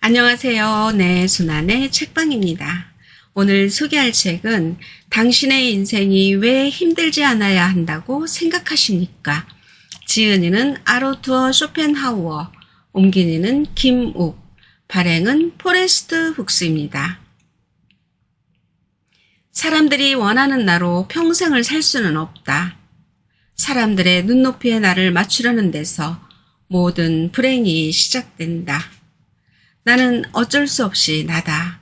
안녕하세요. 네, 순환의 책방입니다. 오늘 소개할 책은 당신의 인생이 왜 힘들지 않아야 한다고 생각하십니까? 지은이는 아르투어 쇼펜하우어, 옮기니는 김욱, 발행은 포레스트 북스입니다. 사람들이 원하는 나로 평생을 살 수는 없다. 사람들의 눈높이에 나를 맞추려는 데서 모든 불행이 시작된다. 나는 어쩔 수 없이 나다.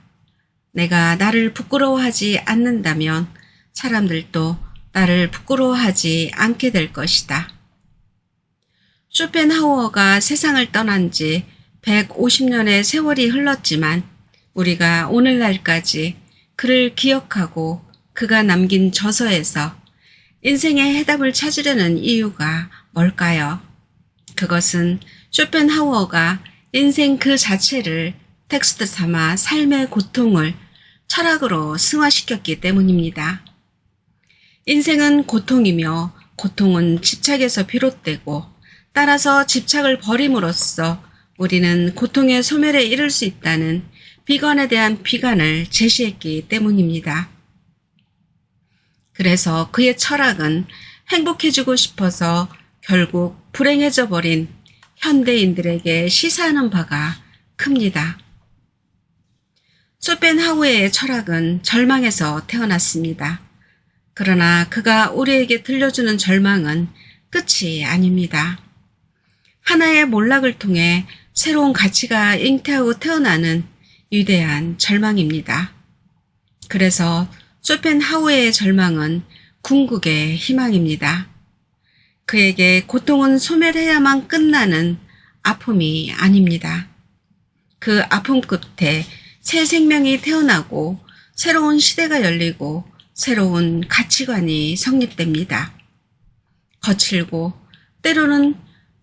내가 나를 부끄러워하지 않는다면 사람들도 나를 부끄러워하지 않게 될 것이다. 쇼펜하우어가 세상을 떠난 지 150년의 세월이 흘렀지만 우리가 오늘날까지 그를 기억하고 그가 남긴 저서에서 인생의 해답을 찾으려는 이유가 뭘까요? 그것은 쇼펜하우어가 인생 그 자체를 텍스트 삼아 삶의 고통을 철학으로 승화시켰기 때문입니다. 인생은 고통이며 고통은 집착에서 비롯되고 따라서 집착을 버림으로써 우리는 고통의 소멸에 이를 수 있다는 비관에 대한 비관을 제시했기 때문입니다. 그래서 그의 철학은 행복해지고 싶어서 결국 불행해져 버린 현대인들에게 시사하는 바가 큽니다. 쇼펜하우어의 철학은 절망에서 태어났습니다. 그러나 그가 우리에게 들려주는 절망은 끝이 아닙니다. 하나의 몰락을 통해 새로운 가치가 잉태하고 태어나는 위대한 절망입니다. 그래서 쇼펜하우어의 절망은 궁극의 희망입니다. 그에게 고통은 소멸해야만 끝나는 아픔이 아닙니다. 그 아픔 끝에 새 생명이 태어나고 새로운 시대가 열리고 새로운 가치관이 성립됩니다. 거칠고 때로는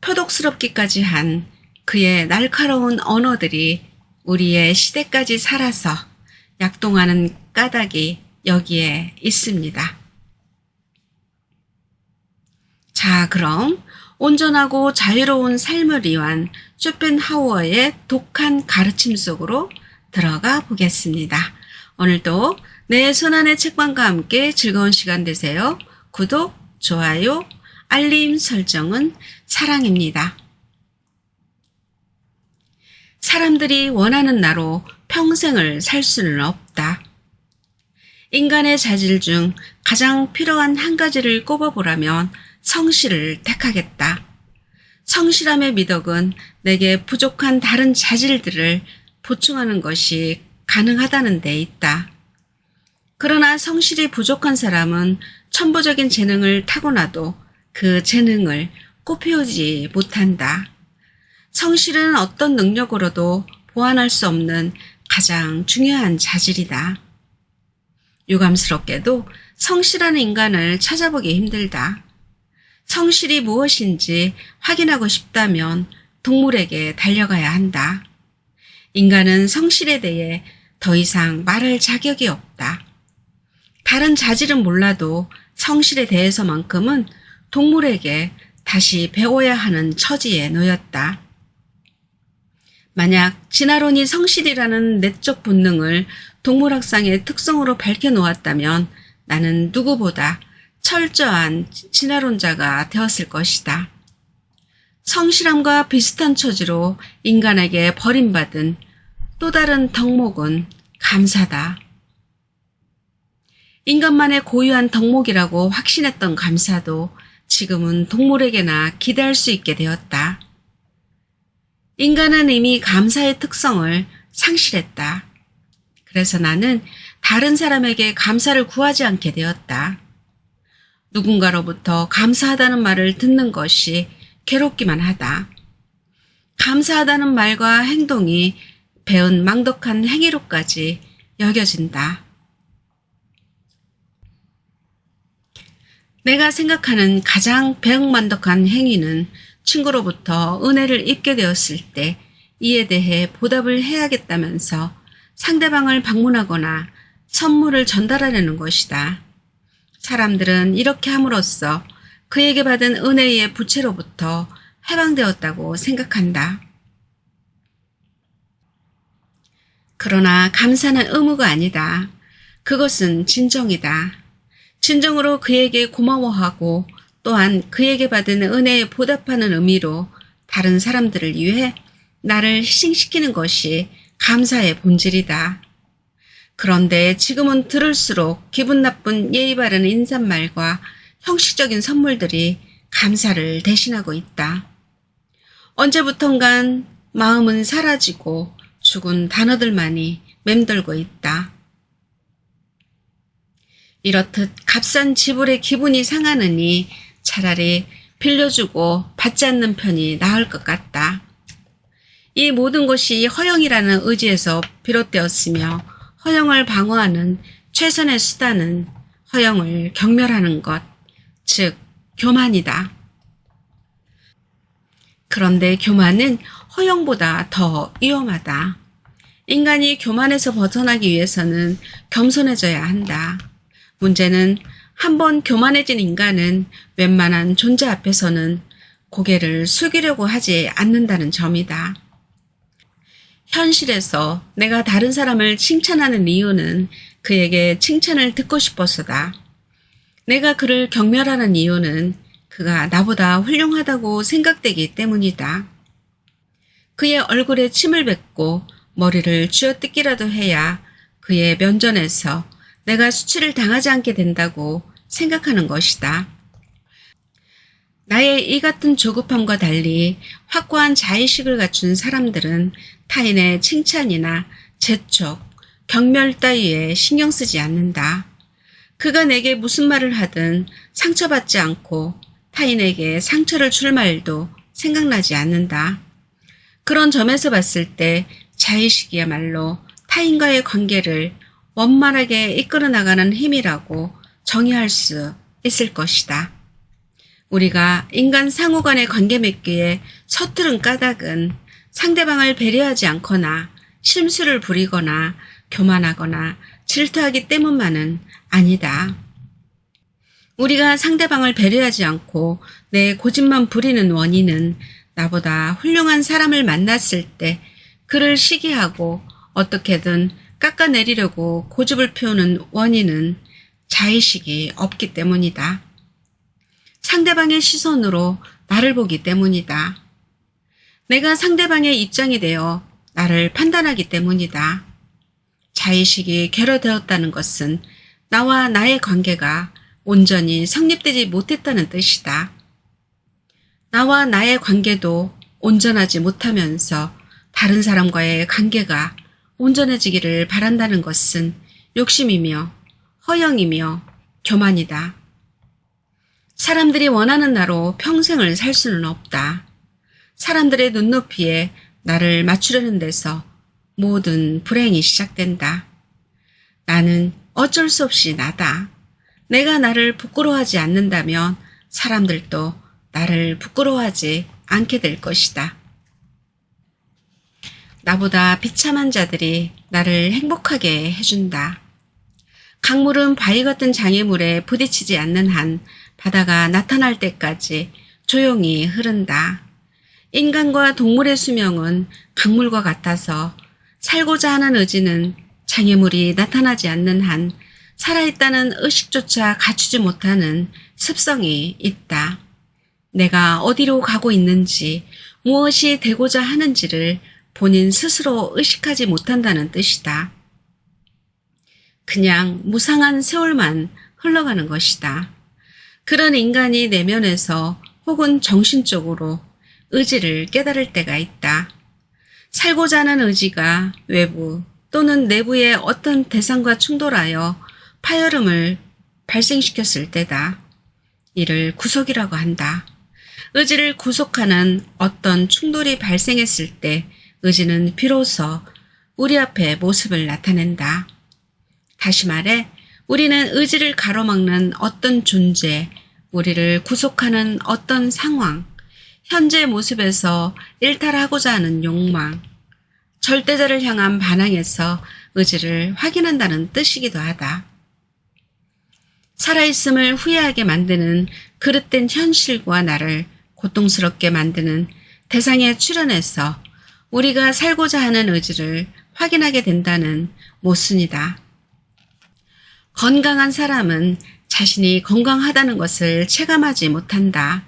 표독스럽기까지 한 그의 날카로운 언어들이 우리의 시대까지 살아서 약동하는 까닭이 여기에 있습니다. 자, 그럼 온전하고 자유로운 삶을 위한 쇼펜하우어의 독한 가르침 속으로 들어가 보겠습니다. 오늘도 내 손안의 책방과 함께 즐거운 시간 되세요. 구독, 좋아요, 알림 설정은 사랑입니다. 사람들이 원하는 나로 평생을 살 수는 없다. 인간의 자질 중 가장 필요한 한 가지를 꼽아보라면 성실을 택하겠다. 성실함의 미덕은 내게 부족한 다른 자질들을 보충하는 것이 가능하다는 데 있다. 그러나 성실이 부족한 사람은 천부적인 재능을 타고나도 그 재능을 꽃피우지 못한다. 성실은 어떤 능력으로도 보완할 수 없는 가장 중요한 자질이다. 유감스럽게도 성실한 인간을 찾아보기 힘들다. 성실이 무엇인지 확인하고 싶다면 동물에게 달려가야 한다. 인간은 성실에 대해 더 이상 말할 자격이 없다. 다른 자질은 몰라도 성실에 대해서만큼은 동물에게 다시 배워야 하는 처지에 놓였다. 만약 진화론이 성실이라는 내적 본능을 동물학상의 특성으로 밝혀놓았다면 나는 누구보다 철저한 진화론자가 되었을 것이다. 성실함과 비슷한 처지로 인간에게 버림받은 또 다른 덕목은 감사다. 인간만의 고유한 덕목이라고 확신했던 감사도 지금은 동물에게나 기대할 수 있게 되었다. 인간은 이미 감사의 특성을 상실했다. 그래서 나는 다른 사람에게 감사를 구하지 않게 되었다. 누군가로부터 감사하다는 말을 듣는 것이 괴롭기만 하다. 감사하다는 말과 행동이 배은 망덕한 행위로까지 여겨진다. 내가 생각하는 가장 배은망덕한 행위는 친구로부터 은혜를 입게 되었을 때 이에 대해 보답을 해야겠다면서 상대방을 방문하거나 선물을 전달하려는 것이다. 사람들은 이렇게 함으로써 그에게 받은 은혜의 부채로부터 해방되었다고 생각한다. 그러나 감사는 의무가 아니다. 그것은 진정이다. 진정으로 그에게 고마워하고 또한 그에게 받은 은혜에 보답하는 의미로 다른 사람들을 위해 나를 희생시키는 것이 감사의 본질이다. 그런데 지금은 들을수록 기분 나쁜 예의 바른 인사말과 형식적인 선물들이 감사를 대신하고 있다. 언제부턴간 마음은 사라지고 죽은 단어들만이 맴돌고 있다. 이렇듯 값싼 지불에 기분이 상하느니 차라리 빌려주고 받지 않는 편이 나을 것 같다. 이 모든 것이 허영이라는 의지에서 비롯되었으며 허영을 방어하는 최선의 수단은 허영을 경멸하는 것, 즉 교만이다. 그런데 교만은 허영보다 더 위험하다. 인간이 교만에서 벗어나기 위해서는 겸손해져야 한다. 문제는 한번 교만해진 인간은 웬만한 존재 앞에서는 고개를 숙이려고 하지 않는다는 점이다. 현실에서 내가 다른 사람을 칭찬하는 이유는 그에게 칭찬을 듣고 싶어서다. 내가 그를 경멸하는 이유는 그가 나보다 훌륭하다고 생각되기 때문이다. 그의 얼굴에 침을 뱉고 머리를 쥐어뜯기라도 해야 그의 면전에서 내가 수치를 당하지 않게 된다고 생각하는 것이다. 나의 이 같은 조급함과 달리 확고한 자의식을 갖춘 사람들은 타인의 칭찬이나 재촉, 경멸 따위에 신경 쓰지 않는다. 그가 내게 무슨 말을 하든 상처받지 않고 타인에게 상처를 줄 말도 생각나지 않는다. 그런 점에서 봤을 때 자의식이야말로 타인과의 관계를 원만하게 이끌어 나가는 힘이라고 정의할 수 있을 것이다. 우리가 인간 상호 간의 관계 맺기에 서투른 까닭은 상대방을 배려하지 않거나 심술을 부리거나 교만하거나 질투하기 때문만은 아니다. 우리가 상대방을 배려하지 않고 내 고집만 부리는 원인은 나보다 훌륭한 사람을 만났을 때 그를 시기하고 어떻게든 깎아내리려고 고집을 피우는 원인은 자의식이 없기 때문이다. 상대방의 시선으로 나를 보기 때문이다. 내가 상대방의 입장이 되어 나를 판단하기 때문이다. 자의식이 결여되었다는 것은 나와 나의 관계가 온전히 성립되지 못했다는 뜻이다. 나와 나의 관계도 온전하지 못하면서 다른 사람과의 관계가 온전해지기를 바란다는 것은 욕심이며 허영이며 교만이다. 사람들이 원하는 나로 평생을 살 수는 없다. 사람들의 눈높이에 나를 맞추려는 데서 모든 불행이 시작된다. 나는 어쩔 수 없이 나다. 내가 나를 부끄러워하지 않는다면 사람들도 나를 부끄러워하지 않게 될 것이다. 나보다 비참한 자들이 나를 행복하게 해준다. 강물은 바위 같은 장애물에 부딪히지 않는 한 바다가 나타날 때까지 조용히 흐른다. 인간과 동물의 수명은 강물과 같아서 살고자 하는 의지는 장애물이 나타나지 않는 한 살아있다는 의식조차 갖추지 못하는 습성이 있다. 내가 어디로 가고 있는지, 무엇이 되고자 하는지를 본인 스스로 의식하지 못한다는 뜻이다. 그냥 무상한 세월만 흘러가는 것이다. 그런 인간이 내면에서 혹은 정신적으로 의지를 깨달을 때가 있다. 살고자 하는 의지가 외부 또는 내부의 어떤 대상과 충돌하여 파열음을 발생시켰을 때다. 이를 구속이라고 한다. 의지를 구속하는 어떤 충돌이 발생했을 때 의지는 비로소 우리 앞에 모습을 나타낸다. 다시 말해 우리는 의지를 가로막는 어떤 존재, 우리를 구속하는 어떤 상황, 현재 모습에서 일탈하고자 하는 욕망, 절대자를 향한 반항에서 의지를 확인한다는 뜻이기도 하다. 살아있음을 후회하게 만드는 그릇된 현실과 나를 고통스럽게 만드는 대상의 출현에서 우리가 살고자 하는 의지를 확인하게 된다는 모순이다. 건강한 사람은 자신이 건강하다는 것을 체감하지 못한다.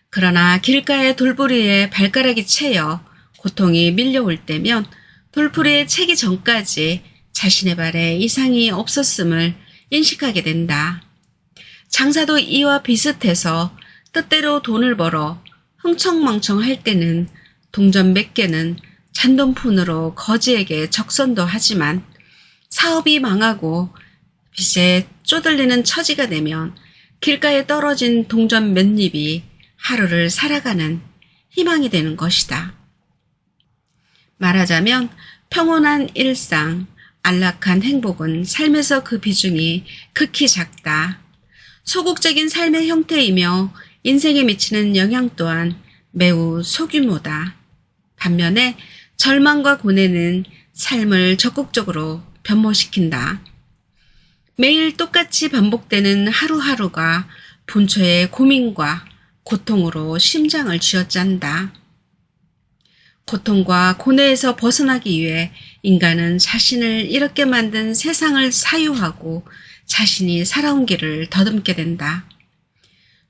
그러나 길가의 돌부리에 발가락이 채여 고통이 밀려올 때면 돌부리에 채기 전까지 자신의 발에 이상이 없었음을 인식하게 된다. 장사도 이와 비슷해서 뜻대로 돈을 벌어 흥청망청할 때는 동전 몇 개는 잔돈푼으로 거지에게 적선도 하지만 사업이 망하고 빚에 쪼들리는 처지가 되면 길가에 떨어진 동전 몇 입이 하루를 살아가는 희망이 되는 것이다. 말하자면 평온한 일상, 안락한 행복은 삶에서 그 비중이 극히 작다. 소극적인 삶의 형태이며 인생에 미치는 영향 또한 매우 소규모다. 반면에 절망과 고뇌는 삶을 적극적으로 변모시킨다. 매일 똑같이 반복되는 하루하루가 본초의 고민과 고통으로 심장을 쥐어짠다. 고통과 고뇌에서 벗어나기 위해 인간은 자신을 이렇게 만든 세상을 사유하고 자신이 살아온 길을 더듬게 된다.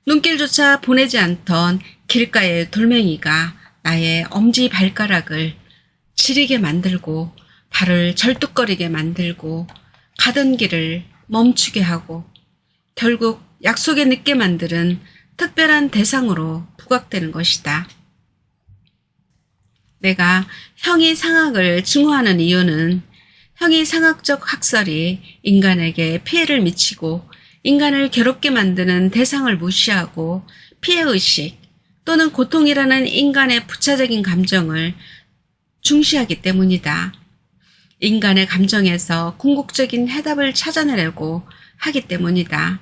눈길조차 보내지 않던 길가의 돌멩이가 나의 엄지발가락을 지리게 만들고 발을 절뚝거리게 만들고 가던 길을 멈추게 하고 결국 약속에 늦게 만드는 특별한 대상으로 부각되는 것이다. 내가 형이상학을 증오하는 이유는 형이상학적 학설이 인간에게 피해를 미치고 인간을 괴롭게 만드는 대상을 무시하고 피해의식 또는 고통이라는 인간의 부차적인 감정을 중시하기 때문이다. 인간의 감정에서 궁극적인 해답을 찾아내려고 하기 때문이다.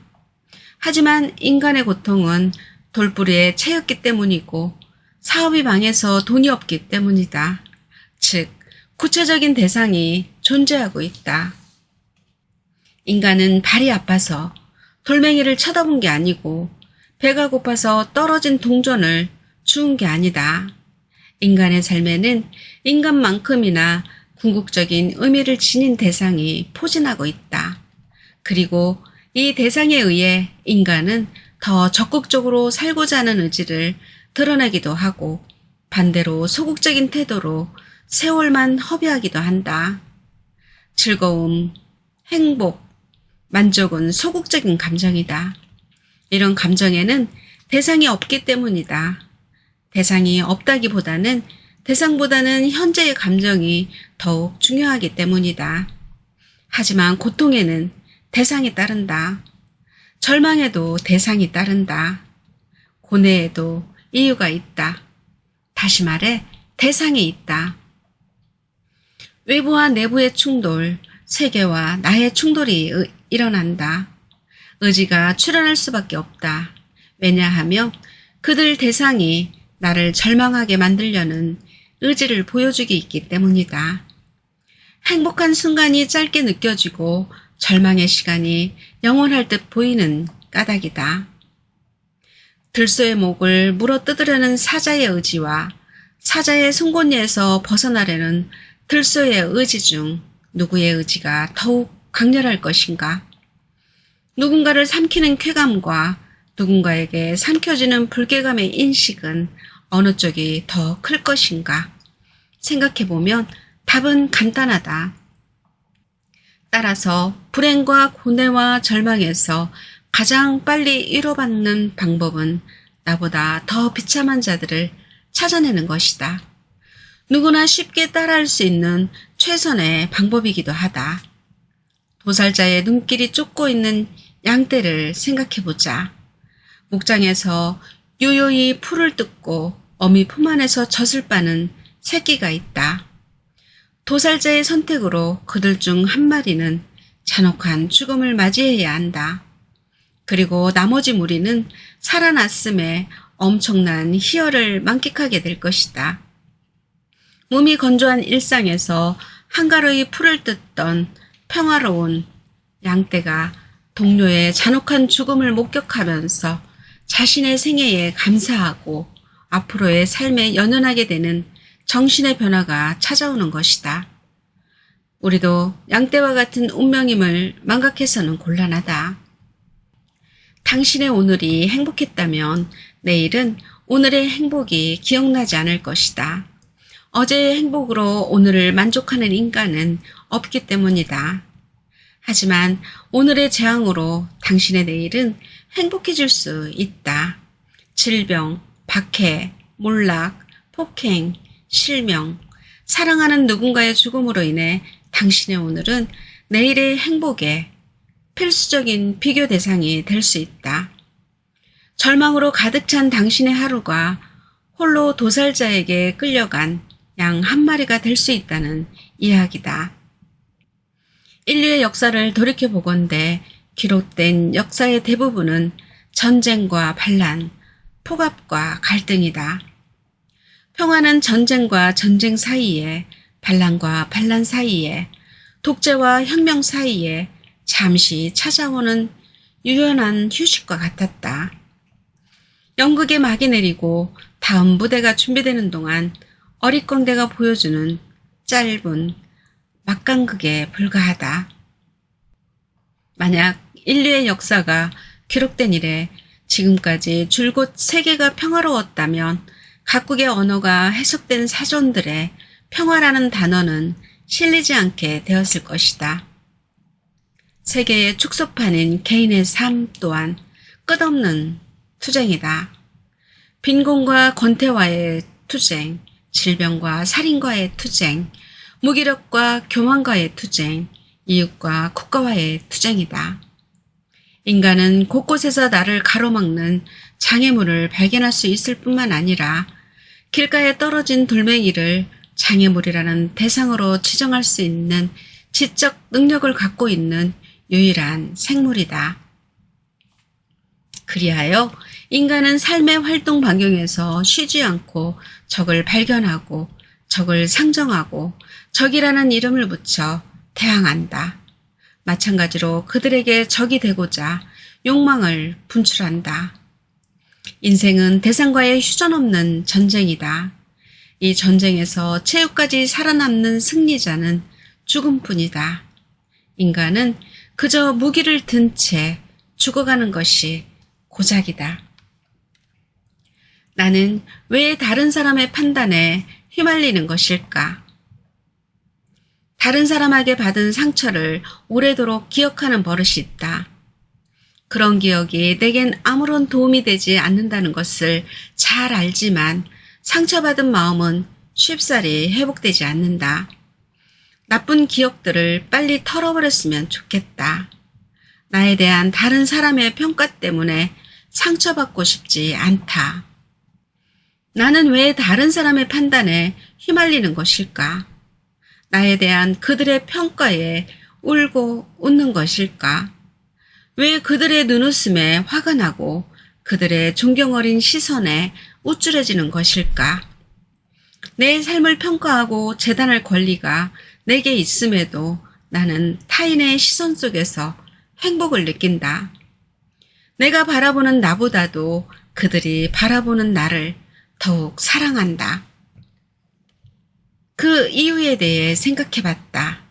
하지만 인간의 고통은 돌부리에 채였기 때문이고 사업이 망해서 돈이 없기 때문이다. 즉, 구체적인 대상이 존재하고 있다. 인간은 발이 아파서 돌멩이를 쳐다본 게 아니고 배가 고파서 떨어진 동전을 주운 게 아니다. 인간의 삶에는 인간만큼이나 궁극적인 의미를 지닌 대상이 포진하고 있다. 그리고 이 대상에 의해 인간은 더 적극적으로 살고자 하는 의지를 드러내기도 하고 반대로 소극적인 태도로 세월만 허비하기도 한다. 즐거움, 행복, 만족은 소극적인 감정이다. 이런 감정에는 대상이 없기 때문이다. 대상이 없다기보다는 대상보다는 현재의 감정이 더욱 중요하기 때문이다. 하지만 고통에는 대상이 따른다. 절망에도 대상이 따른다. 고뇌에도 이유가 있다. 다시 말해 대상이 있다. 외부와 내부의 충돌, 세계와 나의 충돌이 일어난다. 의지가 출현할 수밖에 없다. 왜냐하면 그들 대상이 나를 절망하게 만들려는 의지를 보여주기 있기 때문이다. 행복한 순간이 짧게 느껴지고 절망의 시간이 영원할 듯 보이는 까닭이다. 들소의 목을 물어뜯으려는 사자의 의지와 사자의 송곳니에서 벗어나려는 들소의 의지 중 누구의 의지가 더욱 강렬할 것인가? 누군가를 삼키는 쾌감과 누군가에게 삼켜지는 불쾌감의 인식은 어느 쪽이 더 클 것인가? 생각해보면 답은 간단하다. 따라서 불행과 고뇌와 절망에서 가장 빨리 위로받는 방법은 나보다 더 비참한 자들을 찾아내는 것이다. 누구나 쉽게 따라할 수 있는 최선의 방법이기도 하다. 도살자의 눈길이 쫓고 있는 양떼를 생각해보자. 목장에서 유유히 풀을 뜯고 어미 품 안에서 젖을 빠는 새끼가 있다. 도살자의 선택으로 그들 중 한 마리는 잔혹한 죽음을 맞이해야 한다. 그리고 나머지 무리는 살아났음에 엄청난 희열을 만끽하게 될 것이다. 몸이 건조한 일상에서 한가로이 풀을 뜯던 평화로운 양떼가 동료의 잔혹한 죽음을 목격하면서 자신의 생애에 감사하고 앞으로의 삶에 연연하게 되는 정신의 변화가 찾아오는 것이다. 우리도 양떼와 같은 운명임을 망각해서는 곤란하다. 당신의 오늘이 행복했다면 내일은 오늘의 행복이 기억나지 않을 것이다. 어제의 행복으로 오늘을 만족하는 인간은 없기 때문이다. 하지만 오늘의 재앙으로 당신의 내일은 행복해질 수 있다. 질병, 박해, 몰락, 폭행, 실명, 사랑하는 누군가의 죽음으로 인해 당신의 오늘은 내일의 행복의 필수적인 비교 대상이 될 수 있다. 절망으로 가득 찬 당신의 하루가 홀로 도살자에게 끌려간 양 한 마리가 될 수 있다는 이야기다. 인류의 역사를 돌이켜보건대 기록된 역사의 대부분은 전쟁과 반란, 폭압과 갈등이다. 평화는 전쟁과 전쟁 사이에, 반란과 반란 사이에, 독재와 혁명 사이에 잠시 찾아오는 유연한 휴식과 같았다. 연극의 막이 내리고 다음 무대가 준비되는 동안 어릿광대가 보여주는 짧은 막간극에 불과하다. 만약 인류의 역사가 기록된 이래 지금까지 줄곧 세계가 평화로웠다면 각국의 언어가 해석된 사전들의 평화라는 단어는 실리지 않게 되었을 것이다. 세계의 축소판인 개인의 삶 또한 끝없는 투쟁이다. 빈곤과 권태와의 투쟁, 질병과 살인과의 투쟁, 무기력과 교만과의 투쟁, 이웃과 국가와의 투쟁이다. 인간은 곳곳에서 나를 가로막는 장애물을 발견할 수 있을 뿐만 아니라 길가에 떨어진 돌멩이를 장애물이라는 대상으로 지정할 수 있는 지적 능력을 갖고 있는 유일한 생물이다. 그리하여 인간은 삶의 활동 반경에서 쉬지 않고 적을 발견하고 적을 상정하고 적이라는 이름을 붙여 대항한다. 마찬가지로 그들에게 적이 되고자 욕망을 분출한다. 인생은 대상과의 휴전 없는 전쟁이다. 이 전쟁에서 최후까지 살아남는 승리자는 죽음뿐이다. 인간은 그저 무기를 든 채 죽어가는 것이 고작이다. 나는 왜 다른 사람의 판단에 휘말리는 것일까? 다른 사람에게 받은 상처를 오래도록 기억하는 버릇이 있다. 그런 기억이 내겐 아무런 도움이 되지 않는다는 것을 잘 알지만 상처받은 마음은 쉽사리 회복되지 않는다. 나쁜 기억들을 빨리 털어버렸으면 좋겠다. 나에 대한 다른 사람의 평가 때문에 상처받고 싶지 않다. 나는 왜 다른 사람의 판단에 휘말리는 것일까? 나에 대한 그들의 평가에 울고 웃는 것일까? 왜 그들의 눈웃음에 화가 나고 그들의 존경 어린 시선에 우쭐해지는 것일까? 내 삶을 평가하고 재단할 권리가 내게 있음에도 나는 타인의 시선 속에서 행복을 느낀다. 내가 바라보는 나보다도 그들이 바라보는 나를 더욱 사랑한다. 그 이유에 대해 생각해봤다.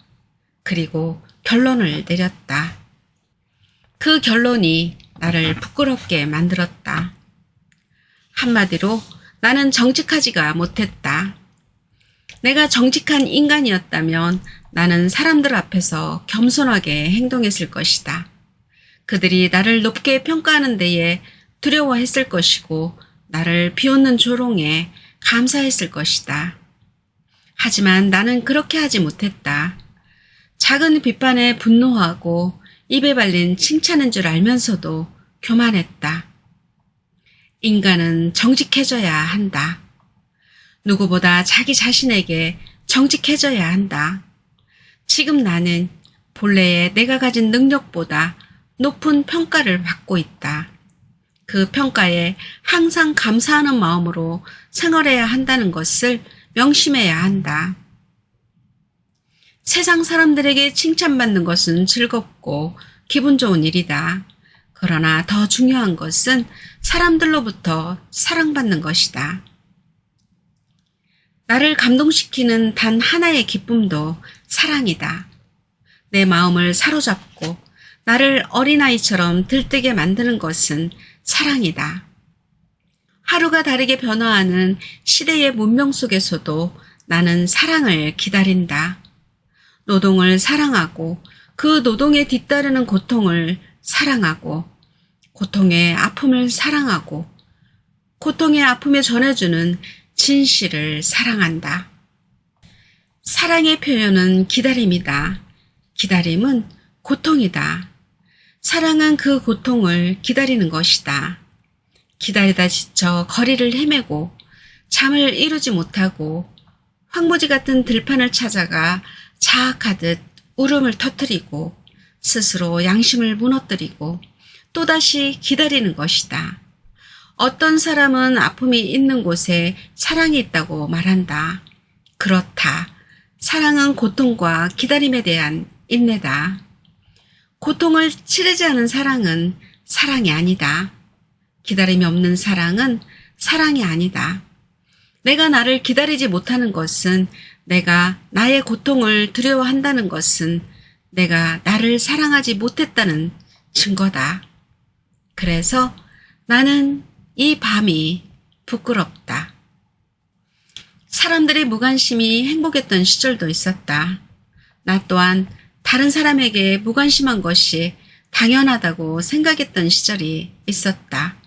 그리고 결론을 내렸다. 그 결론이 나를 부끄럽게 만들었다. 한마디로 나는 정직하지가 못했다. 내가 정직한 인간이었다면 나는 사람들 앞에서 겸손하게 행동했을 것이다. 그들이 나를 높게 평가하는 데에 두려워했을 것이고 나를 비웃는 조롱에 감사했을 것이다. 하지만 나는 그렇게 하지 못했다. 작은 비판에 분노하고 입에 발린 칭찬인 줄 알면서도 교만했다. 인간은 정직해져야 한다. 누구보다 자기 자신에게 정직해져야 한다. 지금 나는 본래의 내가 가진 능력보다 높은 평가를 받고 있다. 그 평가에 항상 감사하는 마음으로 생활해야 한다는 것을 명심해야 한다. 세상 사람들에게 칭찬받는 것은 즐겁고 기분 좋은 일이다. 그러나 더 중요한 것은 사람들로부터 사랑받는 것이다. 나를 감동시키는 단 하나의 기쁨도 사랑이다. 내 마음을 사로잡고 나를 어린아이처럼 들뜨게 만드는 것은 사랑이다. 하루가 다르게 변화하는 시대의 문명 속에서도 나는 사랑을 기다린다. 노동을 사랑하고 그 노동에 뒤따르는 고통을 사랑하고 고통의 아픔을 사랑하고 고통의 아픔에 전해주는 진실을 사랑한다. 사랑의 표현은 기다림이다. 기다림은 고통이다. 사랑은 그 고통을 기다리는 것이다. 기다리다 지쳐 거리를 헤매고 잠을 이루지 못하고 황무지 같은 들판을 찾아가 자학하듯 울음을 터뜨리고 스스로 양심을 무너뜨리고 또다시 기다리는 것이다. 어떤 사람은 아픔이 있는 곳에 사랑이 있다고 말한다. 그렇다. 사랑은 고통과 기다림에 대한 인내다. 고통을 치르지 않은 사랑은 사랑이 아니다. 기다림이 없는 사랑은 사랑이 아니다. 내가 나를 기다리지 못하는 것은, 내가 나의 고통을 두려워한다는 것은 내가 나를 사랑하지 못했다는 증거다. 그래서 나는 이 밤이 부끄럽다. 사람들의 무관심이 행복했던 시절도 있었다. 나 또한 다른 사람에게 무관심한 것이 당연하다고 생각했던 시절이 있었다.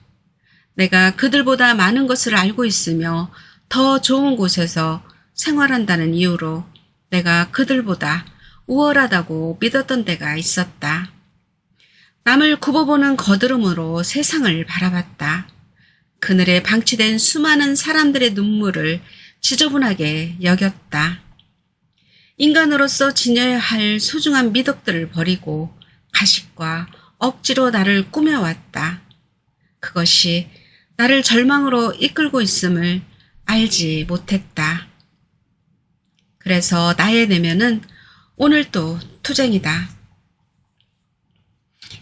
내가 그들보다 많은 것을 알고 있으며 더 좋은 곳에서 생활한다는 이유로 내가 그들보다 우월하다고 믿었던 때가 있었다. 남을 굽어보는 거드름으로 세상을 바라봤다. 그늘에 방치된 수많은 사람들의 눈물을 지저분하게 여겼다. 인간으로서 지녀야 할 소중한 미덕들을 버리고 가식과 억지로 나를 꾸며왔다. 그것이 나를 절망으로 이끌고 있음을 알지 못했다. 그래서 나의 내면은 오늘도 투쟁이다.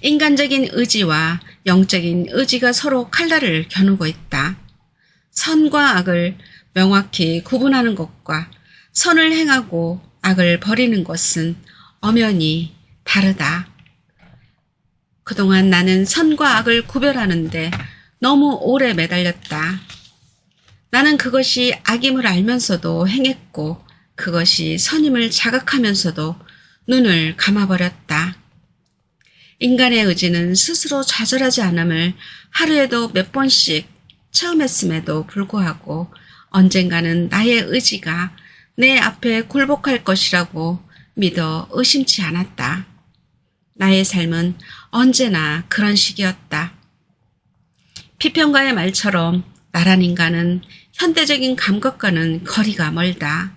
인간적인 의지와 영적인 의지가 서로 칼날을 겨누고 있다. 선과 악을 명확히 구분하는 것과 선을 행하고 악을 버리는 것은 엄연히 다르다. 그동안 나는 선과 악을 구별하는데 너무 오래 매달렸다. 나는 그것이 악임을 알면서도 행했고 그것이 선임을 자각하면서도 눈을 감아버렸다. 인간의 의지는 스스로 좌절하지 않음을 하루에도 몇 번씩 체험했음에도 불구하고 언젠가는 나의 의지가 내 앞에 굴복할 것이라고 믿어 의심치 않았다. 나의 삶은 언제나 그런 식이었다. 피평가의 말처럼 나란 인간은 현대적인 감각과는 거리가 멀다.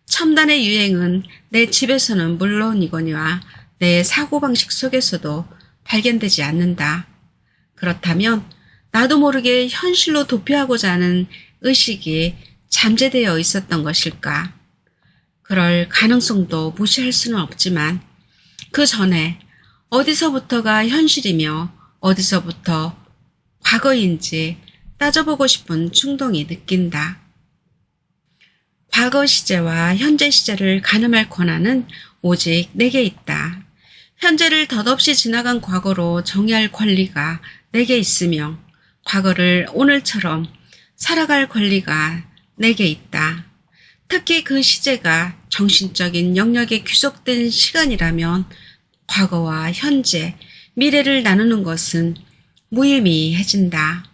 첨단의 유행은 내 집에서는 물론이거니와 내 사고방식 속에서도 발견되지 않는다. 그렇다면 나도 모르게 현실로 도피하고자 하는 의식이 잠재되어 있었던 것일까? 그럴 가능성도 무시할 수는 없지만 그 전에 어디서부터가 현실이며 어디서부터 과거인지 따져보고 싶은 충동이 느낀다. 과거 시제와 현재 시제를 가늠할 권한은 오직 내게 있다. 현재를 덧없이 지나간 과거로 정의할 권리가 내게 있으며 과거를 오늘처럼 살아갈 권리가 내게 있다. 특히 그 시제가 정신적인 영역에 귀속된 시간이라면 과거와 현재, 미래를 나누는 것은 무의미해진다.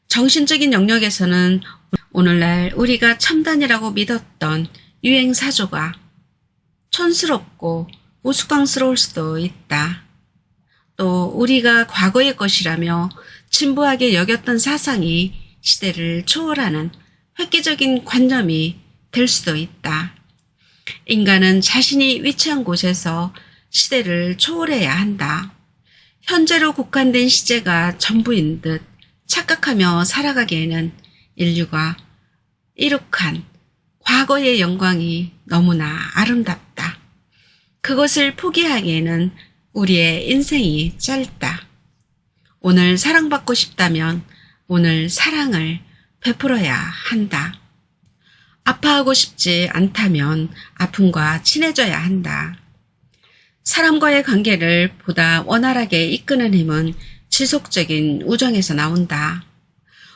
정신적인 영역에서는 오늘날 우리가 첨단이라고 믿었던 유행사조가 촌스럽고 우스꽝스러울 수도 있다. 또 우리가 과거의 것이라며 진부하게 여겼던 사상이 시대를 초월하는 획기적인 관념이 될 수도 있다. 인간은 자신이 위치한 곳에서 시대를 초월해야 한다. 현재로 국한된 시제가 전부인 듯 착각하며 살아가기에는 인류가 이룩한 과거의 영광이 너무나 아름답다. 그것을 포기하기에는 우리의 인생이 짧다. 오늘 사랑받고 싶다면 오늘 사랑을 베풀어야 한다. 아파하고 싶지 않다면 아픔과 친해져야 한다. 사람과의 관계를 보다 원활하게 이끄는 힘은 지속적인 우정에서 나온다.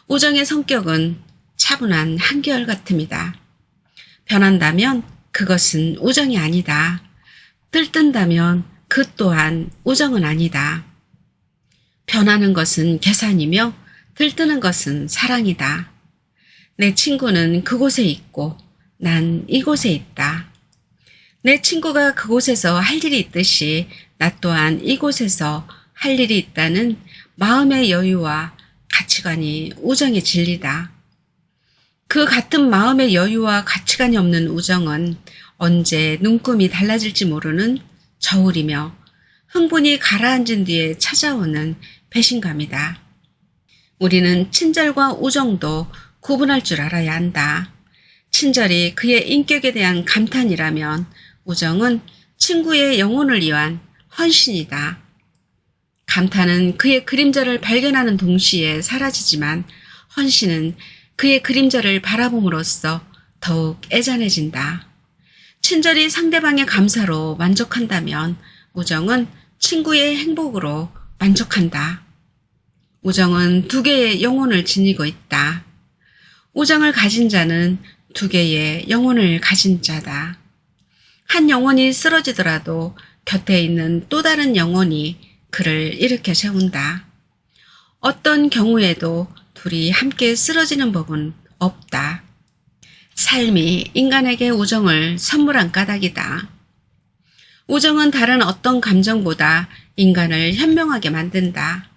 우정의 성격은 차분한 한결같음이다. 변한다면 그것은 우정이 아니다. 들뜬다면 그 또한 우정은 아니다. 변하는 것은 계산이며 들뜨는 것은 사랑이다. 내 친구는 그곳에 있고 난 이곳에 있다. 내 친구가 그곳에서 할 일이 있듯이 나 또한 이곳에서 할 일이 있다는 마음의 여유와 가치관이 우정의 진리다. 그 같은 마음의 여유와 가치관이 없는 우정은 언제 눈금이 달라질지 모르는 저울이며 흥분이 가라앉은 뒤에 찾아오는 배신감이다. 우리는 친절과 우정도 구분할 줄 알아야 한다. 친절이 그의 인격에 대한 감탄이라면 우정은 친구의 영혼을 위한 헌신이다. 감탄은 그의 그림자를 발견하는 동시에 사라지지만 헌신은 그의 그림자를 바라봄으로써 더욱 애잔해진다. 친절이 상대방의 감사로 만족한다면 우정은 친구의 행복으로 만족한다. 우정은 두 개의 영혼을 지니고 있다. 우정을 가진 자는 두 개의 영혼을 가진 자다. 한 영혼이 쓰러지더라도 곁에 있는 또 다른 영혼이 그를 일으켜 세운다. 어떤 경우에도 둘이 함께 쓰러지는 법은 없다. 삶이 인간에게 우정을 선물한 까닭이다. 우정은 다른 어떤 감정보다 인간을 현명하게 만든다.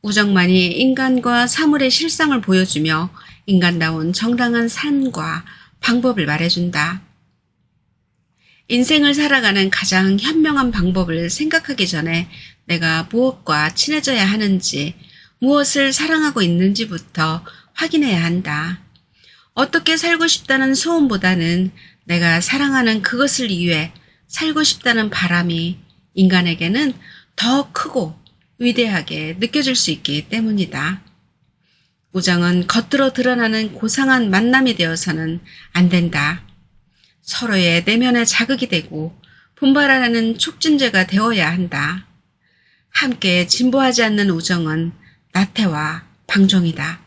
우정만이 인간과 사물의 실상을 보여주며 인간다운 정당한 삶과 방법을 말해준다. 인생을 살아가는 가장 현명한 방법을 생각하기 전에 내가 무엇과 친해져야 하는지, 무엇을 사랑하고 있는지부터 확인해야 한다. 어떻게 살고 싶다는 소원보다는 내가 사랑하는 그것을 위해 살고 싶다는 바람이 인간에게는 더 크고 위대하게 느껴질 수 있기 때문이다. 우정은 겉으로 드러나는 고상한 만남이 되어서는 안 된다. 서로의 내면에 자극이 되고 분발하는 촉진제가 되어야 한다. 함께 진보하지 않는 우정은 나태와 방종이다.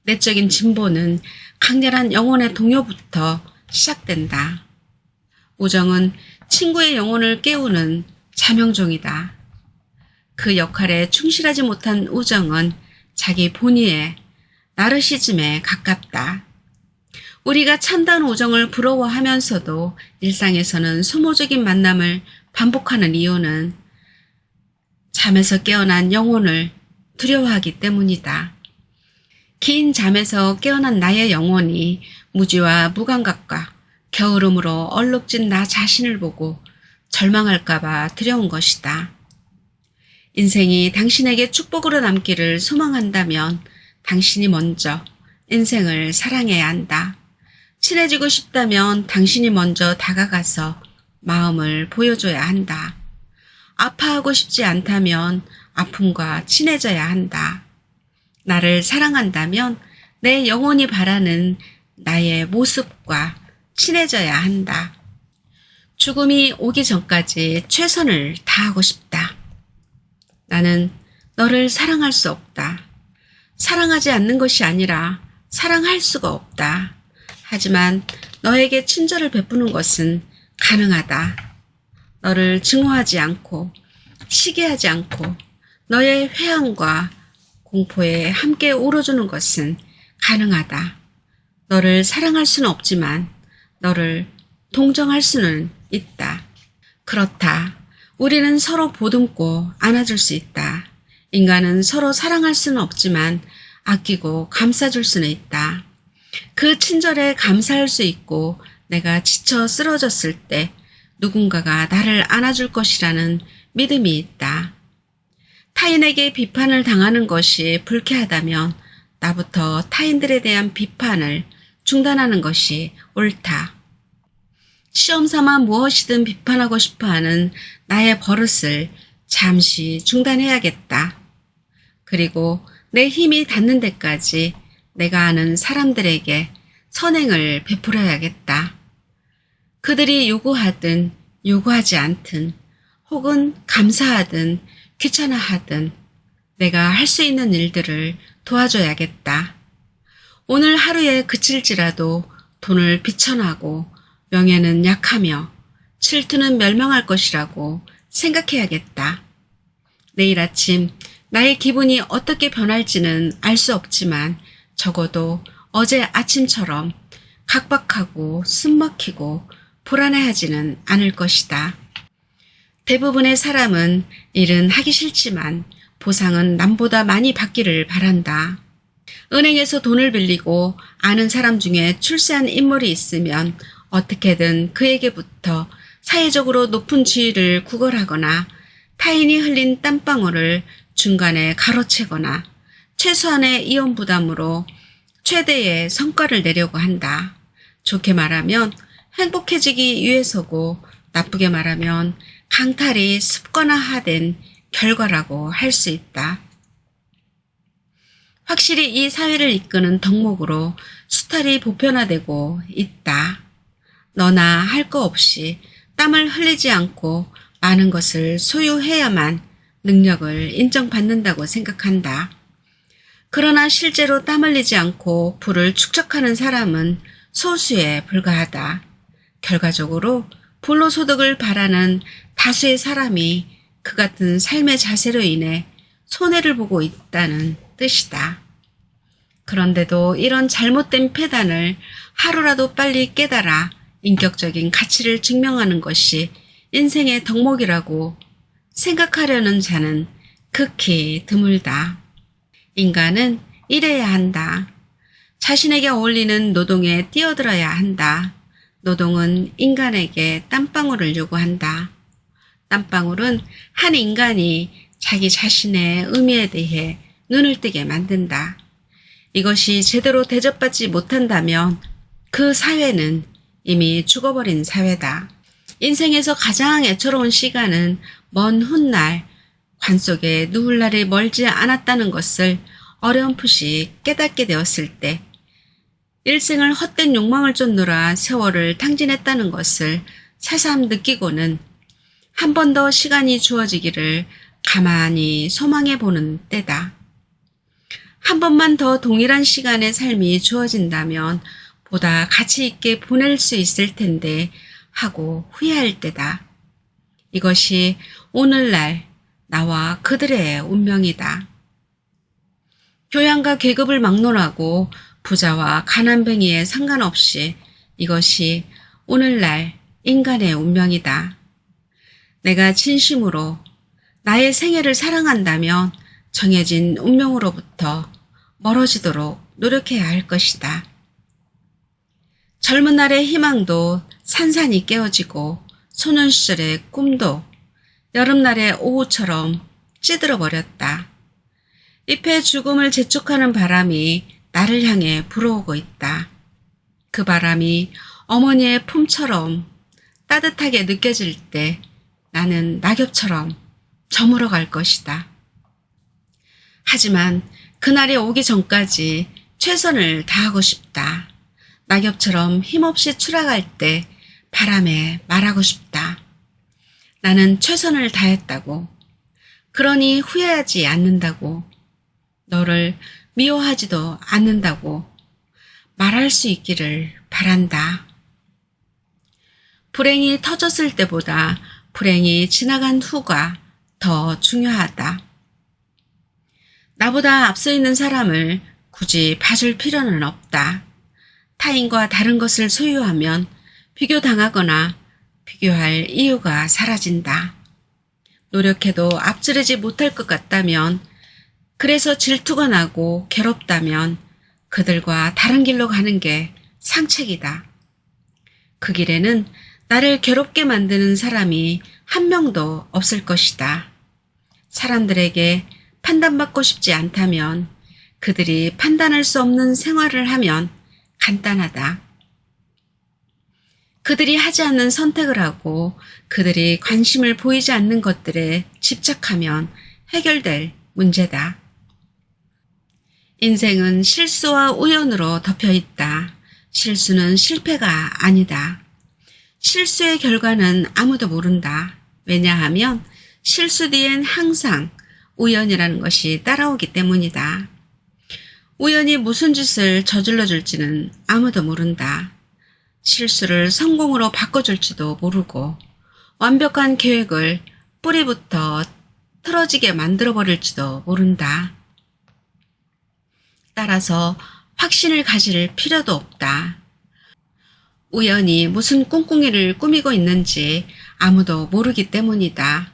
내적인 진보는 강렬한 영혼의 동요부터 시작된다. 우정은 친구의 영혼을 깨우는 자명종이다. 그 역할에 충실하지 못한 우정은 자기 본의의 나르시즘에 가깝다. 우리가 참다운 우정을 부러워하면서도 일상에서는 소모적인 만남을 반복하는 이유는 잠에서 깨어난 영혼을 두려워하기 때문이다. 긴 잠에서 깨어난 나의 영혼이 무지와 무감각과 게으름으로 얼룩진 나 자신을 보고 절망할까봐 두려운 것이다. 인생이 당신에게 축복으로 남기를 소망한다면 당신이 먼저 인생을 사랑해야 한다. 친해지고 싶다면 당신이 먼저 다가가서 마음을 보여줘야 한다. 아파하고 싶지 않다면 아픔과 친해져야 한다. 나를 사랑한다면 내 영혼이 바라는 나의 모습과 친해져야 한다. 죽음이 오기 전까지 최선을 다하고 싶다. 나는 너를 사랑할 수 없다. 사랑하지 않는 것이 아니라 사랑할 수가 없다. 하지만 너에게 친절을 베푸는 것은 가능하다. 너를 증오하지 않고 시기하지 않고 너의 회한과 공포에 함께 울어주는 것은 가능하다. 너를 사랑할 수는 없지만 너를 동정할 수는 있다. 그렇다. 우리는 서로 보듬고 안아줄 수 있다. 인간은 서로 사랑할 수는 없지만 아끼고 감싸줄 수는 있다. 그 친절에 감사할 수 있고 내가 지쳐 쓰러졌을 때 누군가가 나를 안아줄 것이라는 믿음이 있다. 타인에게 비판을 당하는 것이 불쾌하다면 나부터 타인들에 대한 비판을 중단하는 것이 옳다. 시험 삼아 무엇이든 비판하고 싶어하는 나의 버릇을 잠시 중단해야겠다. 그리고 내 힘이 닿는 데까지 내가 아는 사람들에게 선행을 베풀어야겠다. 그들이 요구하든 요구하지 않든 혹은 감사하든 귀찮아하든 내가 할 수 있는 일들을 도와줘야겠다. 오늘 하루에 그칠지라도 돈을 비천하고 명예는 약하며 질투는 멸망할 것이라고 생각해야겠다. 내일 아침 나의 기분이 어떻게 변할지는 알 수 없지만 적어도 어제 아침처럼 각박하고 숨막히고 불안해하지는 않을 것이다. 대부분의 사람은 일은 하기 싫지만 보상은 남보다 많이 받기를 바란다. 은행에서 돈을 빌리고 아는 사람 중에 출세한 인물이 있으면 어떻게든 그에게부터 사회적으로 높은 지위를 구걸하거나 타인이 흘린 땀방울을 중간에 가로채거나 최소한의 이혼 부담으로 최대의 성과를 내려고 한다. 좋게 말하면 행복해지기 위해서고 나쁘게 말하면 강탈이 습관화된 결과라고 할 수 있다. 확실히 이 사회를 이끄는 덕목으로 수탈이 보편화되고 있다. 너나 할 거 없이 땀을 흘리지 않고 많은 것을 소유해야만 능력을 인정받는다고 생각한다. 그러나 실제로 땀 흘리지 않고 부를 축적하는 사람은 소수에 불과하다. 결과적으로 불로소득을 바라는 다수의 사람이 그 같은 삶의 자세로 인해 손해를 보고 있다는 뜻이다. 그런데도 이런 잘못된 패단을 하루라도 빨리 깨달아 인격적인 가치를 증명하는 것이 인생의 덕목이라고 생각하려는 자는 극히 드물다. 인간은 일해야 한다. 자신에게 어울리는 노동에 뛰어들어야 한다. 노동은 인간에게 땀방울을 요구한다. 땀방울은 한 인간이 자기 자신의 의미에 대해 눈을 뜨게 만든다. 이것이 제대로 대접받지 못한다면 그 사회는 이미 죽어버린 사회다. 인생에서 가장 애처로운 시간은 먼 훗날 관 속에 누울 날이 멀지 않았다는 것을 어렴풋이 깨닫게 되었을 때, 일생을 헛된 욕망을 쫓느라 세월을 탕진했다는 것을 새삼 느끼고는 한 번 더 시간이 주어지기를 가만히 소망해 보는 때다. 한 번만 더 동일한 시간의 삶이 주어진다면 보다 가치 있게 보낼 수 있을 텐데 하고 후회할 때다. 이것이 오늘날 나와 그들의 운명이다. 교양과 계급을 막론하고 부자와 가난뱅이에 상관없이 이것이 오늘날 인간의 운명이다. 내가 진심으로 나의 생애를 사랑한다면 정해진 운명으로부터 멀어지도록 노력해야 할 것이다. 젊은 날의 희망도 산산이 깨어지고 소년 시절의 꿈도 여름날의 오후처럼 찌들어 버렸다. 잎의 죽음을 재촉하는 바람이 나를 향해 불어오고 있다. 그 바람이 어머니의 품처럼 따뜻하게 느껴질 때 나는 낙엽처럼 저물어 갈 것이다. 하지만 그날이 오기 전까지 최선을 다하고 싶다. 낙엽처럼 힘없이 추락할 때 바람에 말하고 싶다. 나는 최선을 다했다고. 그러니 후회하지 않는다고. 너를 미워하지도 않는다고 말할 수 있기를 바란다. 불행이 터졌을 때보다 불행이 지나간 후가 더 중요하다. 나보다 앞서 있는 사람을 굳이 봐줄 필요는 없다. 타인과 다른 것을 소유하면 비교당하거나 비교할 이유가 사라진다. 노력해도 앞지르지 못할 것 같다면, 그래서 질투가 나고 괴롭다면 그들과 다른 길로 가는 게 상책이다. 그 길에는 나를 괴롭게 만드는 사람이 한 명도 없을 것이다. 사람들에게 판단받고 싶지 않다면 그들이 판단할 수 없는 생활을 하면 간단하다. 그들이 하지 않는 선택을 하고 그들이 관심을 보이지 않는 것들에 집착하면 해결될 문제다. 인생은 실수와 우연으로 덮여 있다. 실수는 실패가 아니다. 실수의 결과는 아무도 모른다. 왜냐하면 실수 뒤엔 항상 우연이라는 것이 따라오기 때문이다. 우연히 무슨 짓을 저질러 줄지는 아무도 모른다. 실수를 성공으로 바꿔줄지도 모르고 완벽한 계획을 뿌리부터 틀어지게 만들어버릴지도 모른다. 따라서 확신을 가질 필요도 없다. 우연히 무슨 꿍꿍이를 꾸미고 있는지 아무도 모르기 때문이다.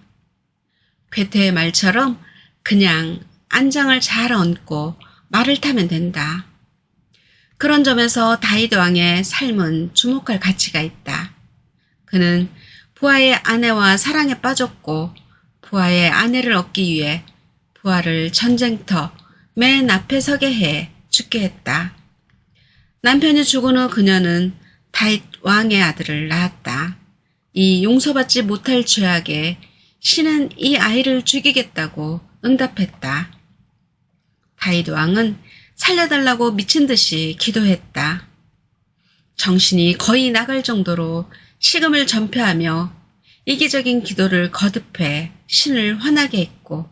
괴테의 말처럼 그냥 안장을 잘 얹고 말을 타면 된다. 그런 점에서 다윗 왕의 삶은 주목할 가치가 있다. 그는 부하의 아내와 사랑에 빠졌고 부하의 아내를 얻기 위해 부하를 전쟁터 맨 앞에 서게 해 죽게 했다. 남편이 죽은 후 그녀는 다윗 왕의 아들을 낳았다. 이 용서받지 못할 죄악에 신은 이 아이를 죽이겠다고 응답했다. 다윗 왕은 살려달라고 미친 듯이 기도했다. 정신이 거의 나갈 정도로 식음을 전폐하며 이기적인 기도를 거듭해 신을 화나게 했고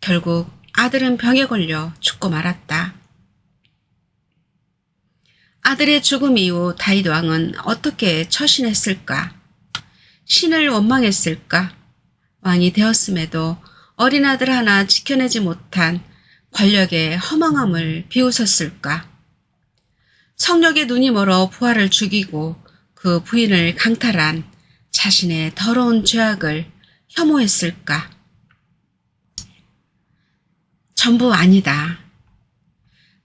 결국 아들은 병에 걸려 죽고 말았다. 아들의 죽음 이후 다윗 왕은 어떻게 처신했을까? 신을 원망했을까? 왕이 되었음에도 어린 아들 하나 지켜내지 못한 권력의 허망함을 비웃었을까? 성욕의 눈이 멀어 부하를 죽이고 그 부인을 강탈한 자신의 더러운 죄악을 혐오했을까? 전부 아니다.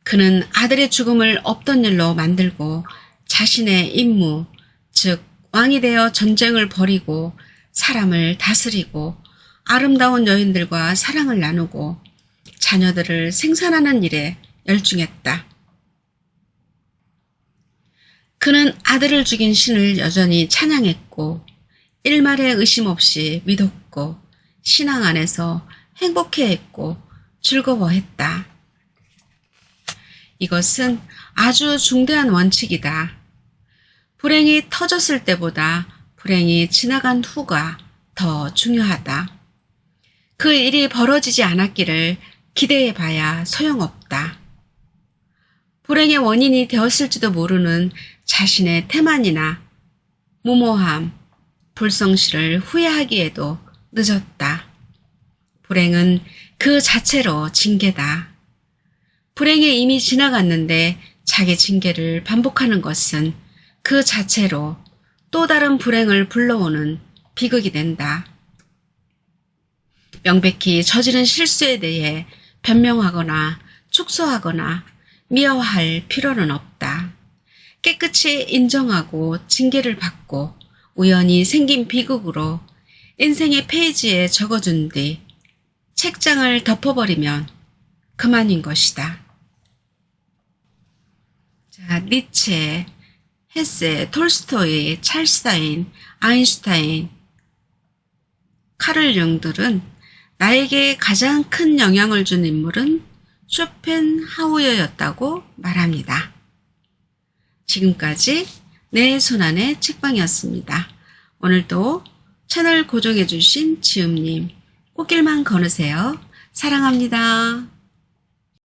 그는 아들의 죽음을 없던 일로 만들고 자신의 임무, 즉 왕이 되어 전쟁을 벌이고 사람을 다스리고 아름다운 여인들과 사랑을 나누고 자녀들을 생산하는 일에 열중했다. 그는 아들을 죽인 신을 여전히 찬양했고 일말의 의심 없이 믿었고 신앙 안에서 행복해했고 즐거워했다. 이것은 아주 중대한 원칙이다. 불행이 터졌을 때보다 불행이 지나간 후가 더 중요하다. 그 일이 벌어지지 않았기를 기대해 봐야 소용없다. 불행의 원인이 되었을지도 모르는 자신의 태만이나 무모함, 불성실을 후회하기에도 늦었다. 불행은 그 자체로 징계다. 불행이 이미 지나갔는데 자기 징계를 반복하는 것은 그 자체로 또 다른 불행을 불러오는 비극이 된다. 명백히 저지른 실수에 대해 변명하거나 축소하거나 미워할 필요는 없다. 깨끗이 인정하고 징계를 받고 우연히 생긴 비극으로 인생의 페이지에 적어준 뒤 책장을 덮어버리면 그만인 것이다. 자, 니체, 헤세, 톨스토이, 찰스타인, 아인슈타인, 카를 융들은 나에게 가장 큰 영향을 준 인물은 쇼펜하우어였다고 말합니다. 지금까지 내 손안의 책방이었습니다. 오늘도 채널 고정해주신 지음님, 꽃길만 걸으세요. 사랑합니다.